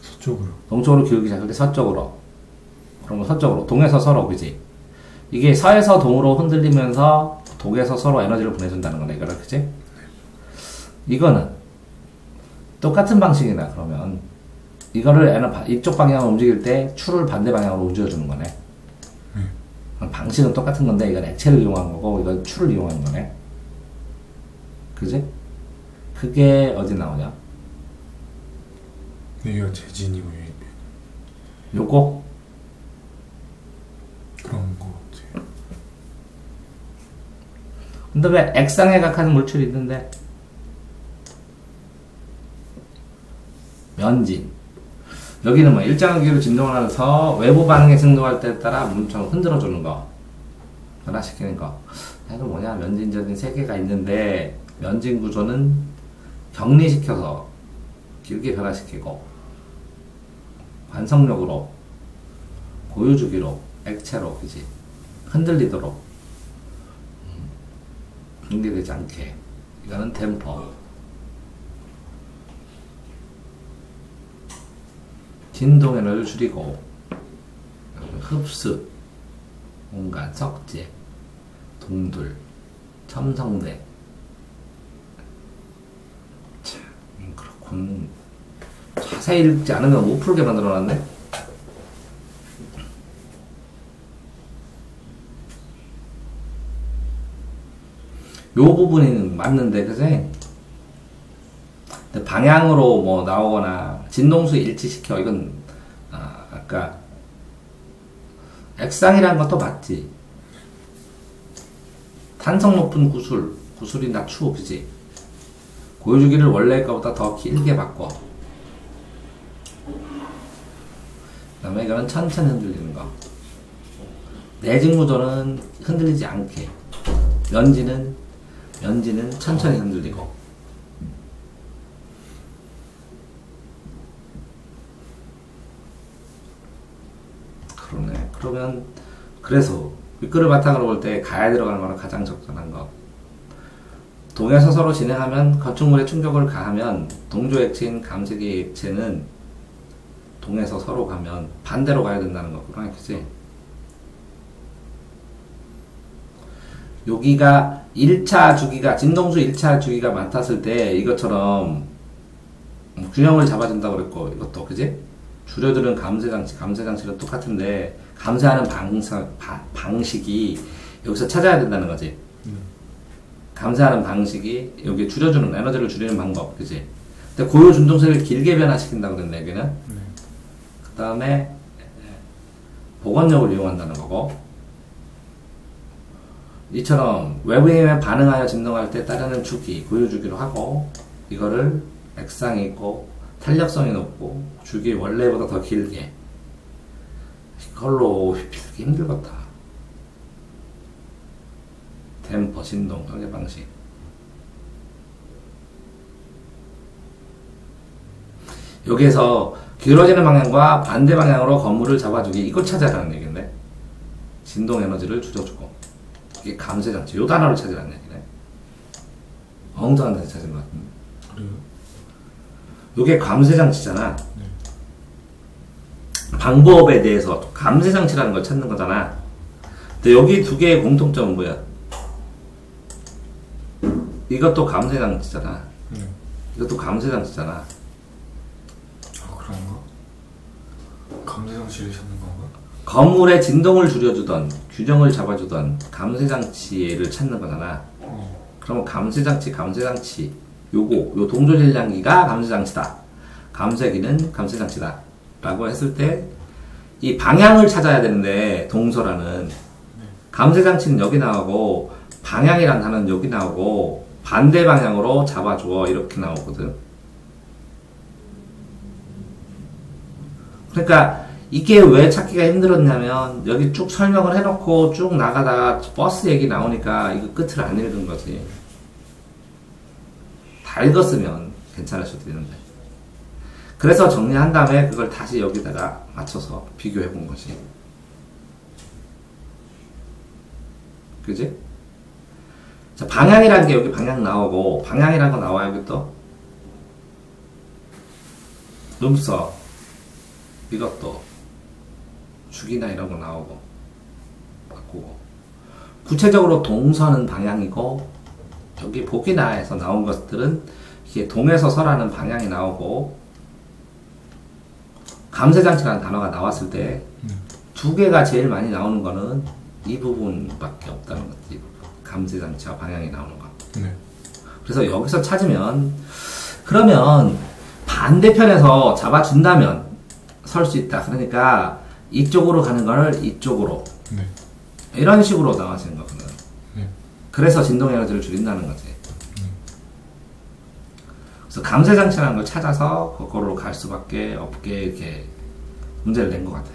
서쪽으로. 동쪽으로 기울기 시작할 때 서쪽으로. 그러면 서쪽으로. 동에서 서로, 그지? 이게 서에서 동으로 흔들리면서 동에서 서로 에너지를 보내준다는 거네, 이거를, 그지? 이거는 똑같은 방식이나 그러면 이거를 이쪽 방향으로 움직일 때 추를 반대 방향으로 움직여주는 거네. 방식은 똑같은 건데 이건 액체를 이용한 거고 이건 추를 이용한 거네. 그지? 그게 어디 나오냐? 여기가 재진이고 요거? 그런 거 같아요. 근데 왜 액상에 각하는 물질이 있는데? 면진. 여기는 뭐 일정한 기로 진동을 하면서 외부 반응에 진동할 때에 따라 물처럼 흔들어주는 거. 변화시키는 거. 이거 뭐냐? 면진전진 세 개가 있는데 면진 구조는 격리시켜서 길게 변화시키고 관성력으로 고유주기로 액체로 그지 흔들리도록 붕괴되지 않게 이거는 댐퍼. 진동 에너지를 줄이고 흡수 공간 석재 동들 첨성대. 참 그렇군. 자세히 읽지 않으면 못 풀게 만들어놨네. 요 부분이 맞는데, 그지? 방향으로 뭐 나오거나 진동수 일치시켜. 이건 아까 액상이라는 것도 맞지. 탄성 높은 구술이나 추, 그지? 고유주기를 원래 거보다 더 길게 바꿔. 그 다음에 이거는 천천히 흔들리는 거. 내진 구조는 흔들리지 않게. 면지는 천천히 흔들리고. 그러네. 그러면 그래서 윗글을 바탕으로 볼 때 가에 들어가는 거는 가장 적절한 거. 동에서 서로 진행하면 건축물에 충격을 가하면 동조 액체인 감색의 액체는 동에서 서로 가면 반대로 가야 된다는 거구나, 그치? 여기가 1차 주기가 진동수 1차 주기가 맡았을 때 이것처럼 균형을 잡아준다고 그랬고 이것도 그지? 줄여드는 감쇄장치는 똑같은데 감쇄하는 방식이 여기서 찾아야 된다는 거지. 감쇄하는 방식이 여기 줄여주는 에너지를 줄이는 방법, 그지? 근데 고유 진동세를 길게 변화시킨다고 그랬네 여기는. 그 다음에 복원력을 이용한다는 거고. 이처럼 외부에 힘에 반응하여 진동할 때 따르는 주기, 고유 주기로 하고 이거를 액상이 있고 탄력성이 높고 주기 원래보다 더 길게. 이걸로 빌기 힘들겠다. 댐퍼, 진동, 설계 방식. 여기에서 길어지는 방향과 반대 방향으로 건물을 잡아주기, 이걸 찾아라는 얘기인데 진동 에너지를 줄여주고. 이게 감쇄장치. 요 단어를 찾으라는 얘기네. 엉뚱한 데서 찾은 것 같은데. 그래요? 요게 감쇄장치잖아. 네. 방법에 대해서 감쇄장치라는 걸 찾는 거잖아. 근데 여기 두 개의 공통점은 뭐야? 이것도 감쇄장치잖아. 이것도 감쇄장치잖아. 아, 그런가? 감쇄장치를 찾는 건가? 건물의 진동을 줄여주던, 균형을 잡아주던 감쇄장치를 찾는 거잖아. 그러면 감쇄장치, 요 동조질량기가 감쇄장치다. 감쇄기는 감쇄장치다. 라고 했을 때, 이 방향을 찾아야 되는데, 동서라는. 감쇄장치는 여기 나오고, 방향이란 단어는 여기 나오고, 반대 방향으로 잡아주어. 이렇게 나오거든. 그러니까, 이게 왜 찾기가 힘들었냐면, 여기 쭉 설명을 해놓고 쭉 나가다가 버스 얘기 나오니까 이거 끝을 안 읽은 거지. 다 읽었으면 괜찮을 수도 있는데. 그래서 정리한 다음에 그걸 다시 여기다가 맞춰서 비교해 본 거지. 그지? 자, 방향이라는 게 여기 방향 나오고, 방향이라는 거 나와요, 여기 또. 음서. 이것도. 축이나 이런 거 나오고. 바꾸고. 구체적으로 동서는 방향이고, 여기 보기나에서 나온 것들은 이게 동에서 서라는 방향이 나오고, 감쇄장치라는 단어가 나왔을 때 두 개가 제일 많이 나오는 거는 이 부분밖에 없다는 거지. 이 부분. 감쇄장치와 방향이 나오는 거. 그래서 여기서 찾으면, 그러면 반대편에서 잡아준다면 설 수 있다. 그러니까 이쪽으로 가는 거를 이쪽으로. 이런 식으로 나와지는 거거든. 그래서 진동 에너지를 줄인다는 거지. 그래서 감쇄장치라는 걸 찾아서 그거로 갈 수밖에 없게 이렇게 문제를 낸 것 같아.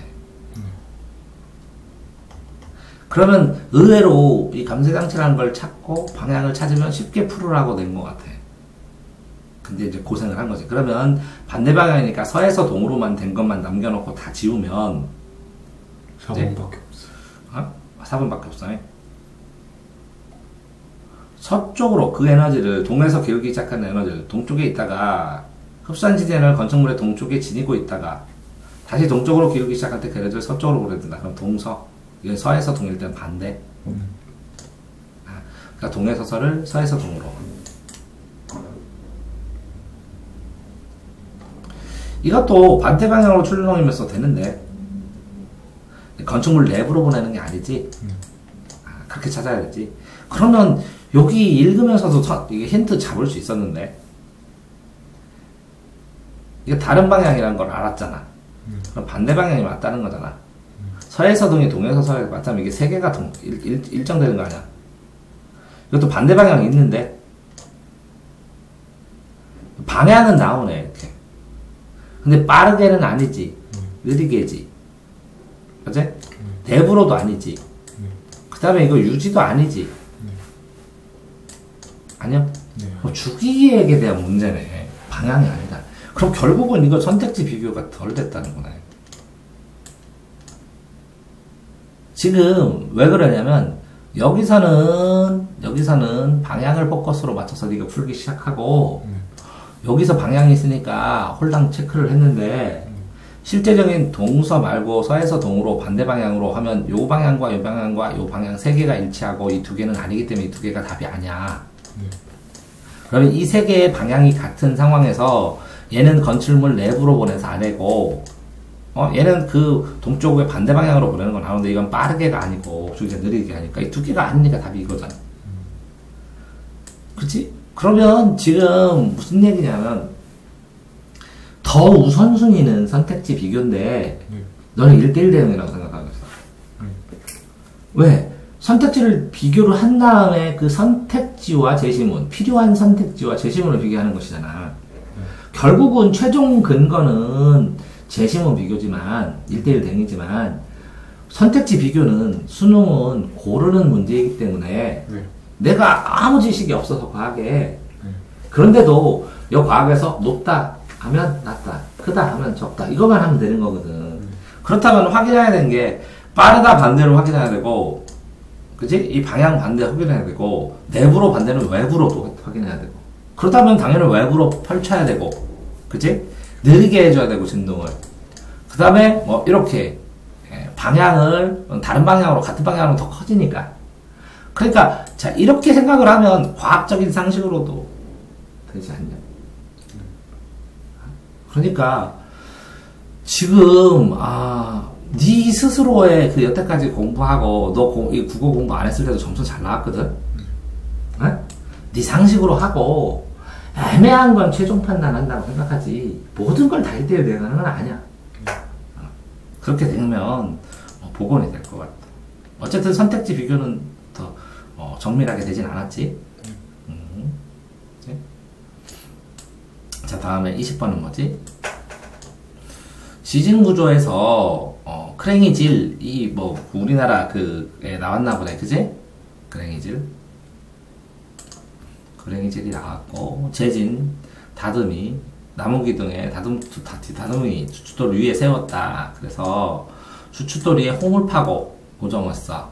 그러면 의외로 이 감쇄장치라는 걸 찾고 방향을 찾으면 쉽게 풀으라고 낸 것 같아. 근데 이제 고생을 한 거지. 그러면 반대 방향이니까 서에서 동으로만 된 것만 남겨놓고 다 지우면 4번밖에 없어. 어? 4번밖에 없어. 서쪽으로 그 에너지를, 동에서 기울기 시작하는 에너지를 동쪽에 있다가 흡산지대는 건축물의 동쪽에 지니고 있다가 다시 동쪽으로 기울기 시작할 때 그 에너지를 서쪽으로 보내야 된다. 그럼 동서. 이건 서에서 동일 때는 반대. 그러니까 동에서 서를 서에서 동으로. 이것도 반대 방향으로 출렁이면서 되는데 건축물 내부로 보내는 게 아니지. 그렇게 찾아야 되지. 그러면 여기 읽으면서도 이게 힌트 잡을 수 있었는데 이게 다른 방향이라는 걸 알았잖아. 그럼 반대 방향이 맞다는 거잖아. 서에서 동이 동에서 서에 맞다면 이게 세 개가 일정되는 거 아니야. 이것도 반대 방향이 있는데 방향은 나오네 이렇게. 근데 빠르게는 아니지. 느리게지. 그치? 대부로도 아니지. 그 다음에 이거 유지도 아니지. 아니요? 주기액에 대한 문제네. 방향이 아니다. 그럼 결국은 이거 선택지 비교가 덜 됐다는 거네. 지금 왜 그러냐면 여기서는 방향을 포커스로 맞춰서 네가 풀기 시작하고 여기서 방향이 있으니까 홀당 체크를 했는데 실제적인 동서 말고 서에서 동으로 반대 방향으로 하면 요 방향과 요 방향과 요 방향 세 개가 일치하고 이 두 개는 아니기 때문에 이 두 개가 답이 아니야. 그러면 이 세 개의 방향이 같은 상황에서 얘는 건축물 내부로 보내서 아래고 얘는 그 동쪽의 반대 방향으로 보내는 건 나오는데 이건 빠르게가 아니고 저기가 느리게 하니까 이 두 개가 아니니까 답이 이거잖아. 그치? 그러면 지금 무슨 얘기냐면 더 우선순위는 선택지 비교인데 너는 1대1 대응이라고 생각하고 있어. 왜? 선택지를 비교를 한 다음에 그 선택지와 제시문, 필요한 선택지와 제시문을 비교하는 것이잖아. 결국은 최종 근거는 제시문 비교지만 1대1 대응이지만 선택지 비교는 수능은 고르는 문제이기 때문에 내가 아무 지식이 없어서 과학에 그런데도 이 과학에서 높다 하면 낮다, 크다 하면 적다 이것만 하면 되는 거거든. 그렇다면 확인해야 되는 게 빠르다 반대로 확인해야 되고, 그치? 이 방향 반대 확인해야 되고, 내부로 반대는 외부로도 확인해야 되고, 그렇다면 당연히 외부로 펼쳐야 되고, 그치? 느리게 해줘야 되고 진동을. 그 다음에 뭐 이렇게 방향을 다른 방향으로 같은 방향으로 더 커지니까. 그러니까 자 이렇게 생각을 하면 과학적인 상식으로도 되지 않냐. 그러니까 지금 네 스스로의 그 여태까지 공부하고 너 이 국어 공부 안 했을 때도 점수 잘 나왔거든. 네 상식으로 하고 애매한 건 최종 판단한다고 생각하지 모든 걸 다 1대1 대응하는 건 아니야. 그렇게 되면 복원이 될 것 같다. 어쨌든 선택지 비교는 더 정밀하게 되진 않았지. 네? 자 다음에 20번은 뭐지? 지진 구조에서 크랭이질 이 뭐 우리나라 그에 나왔나 보네, 그지? 크랭이질이 나왔고 재진 다듬이 나무기둥에 다듬이 주춧돌 위에 세웠다. 그래서 주춧돌 위에 홈을 파고 고정을 써.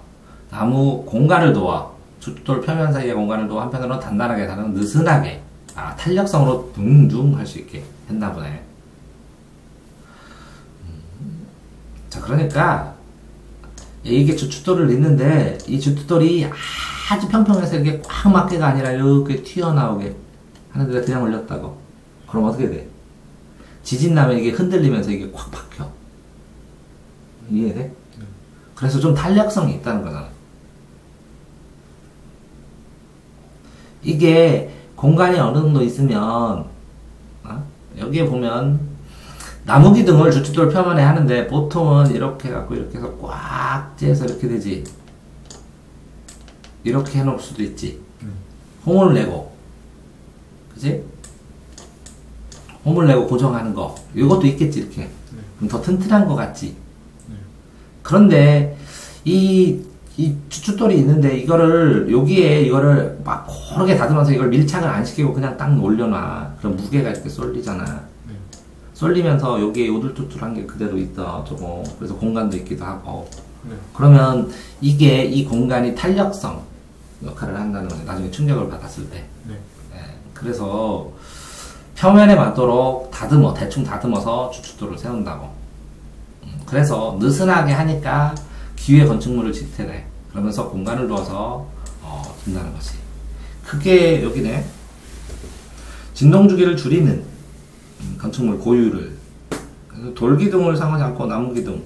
나무 공간을 두어 주춧돌 표면 사이에 공간을 두어 한편으로는 단단하게 다른 느슨하게 탄력성으로 둥둥 할 수 있게 했나 보네. 자 그러니까 이게 주춧돌을 넣는데 이 주춧돌이 아주 평평해서 이렇게 꽉 맞게가 아니라 이렇게 튀어나오게 하는데 그냥 올렸다고. 그럼 어떻게 돼? 지진 나면 이게 흔들리면서 이게 꽉 박혀. 이해돼? 그래서 좀 탄력성이 있다는 거잖아. 이게 공간이 어느 정도 있으면 여기에 보면 나무기둥을 주춧돌 표면에 하는데 보통은 이렇게 해갖고 이렇게 해서 꽉 째서 이렇게 되지. 이렇게 해놓을 수도 있지. 홈을 내고 그치? 홈을 내고 고정하는 거 이것도 있겠지. 이렇게 그럼 더 튼튼한 거 같지. 그런데 이 주춧돌이 있는데 이거를 이거를 막 고르게 다듬어서 이걸 밀착을 안 시키고 그냥 딱 올려놔. 그럼 무게가 이렇게 쏠리잖아. 쏠리면서 여기에 오돌토돌한 게 그대로 있다. 조금 그래서 공간도 있기도 하고. 그러면 이게 이 공간이 탄력성 역할을 한다는 거죠. 나중에 충격을 받았을 때. 그래서 표면에 맞도록 대충 다듬어서 주춧돌을 세운다고. 그래서 느슨하게 하니까 기후의 건축물을 지탱해. 그러면서 공간을 두어서 둔다는 것이. 그게 여기네. 진동주기를 줄이는 건축물 고유를. 돌기둥을 사용하지 않고 나무기둥.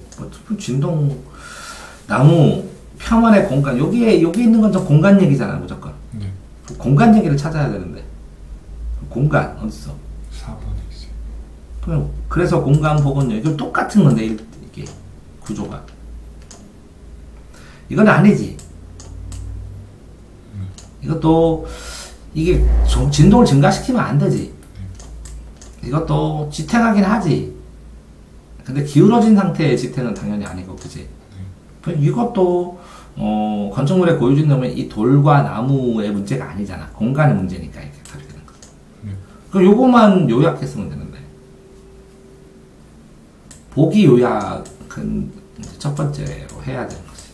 나무 표면의 공간. 여기 있는 건 저 공간 얘기잖아, 무조건. 공간 얘기를 찾아야 되는데. 공간 어딨어? 4번에 있어요. 그래서 공간 복원력 이거 똑같은 건데 이게 구조가. 이건 아니지. 이것도 이게 진동을 증가시키면 안 되지. 이것도 지탱하긴 하지. 근데 기울어진 상태의 지탱은 당연히 아니고, 그지? 이것도 건축물의 고유진동은 이 돌과 나무의 문제가 아니잖아. 공간의 문제니까 이렇게 다르게 되는 거. 그럼 요거만 요약했으면 되는데. 보기 요약은 첫 번째로 해야 되는 거지.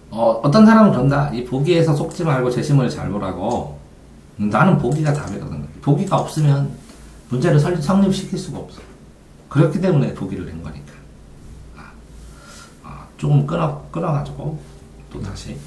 어떤 사람은 그런다. 이 보기에서 속지 말고 재심을 잘 보라고. 나는 보기가 답이거든. 보기가 없으면 문제를 성립시킬 수가 없어. 그렇기 때문에 보기를 낸 거니까. 조금 끊어가지고 또 다시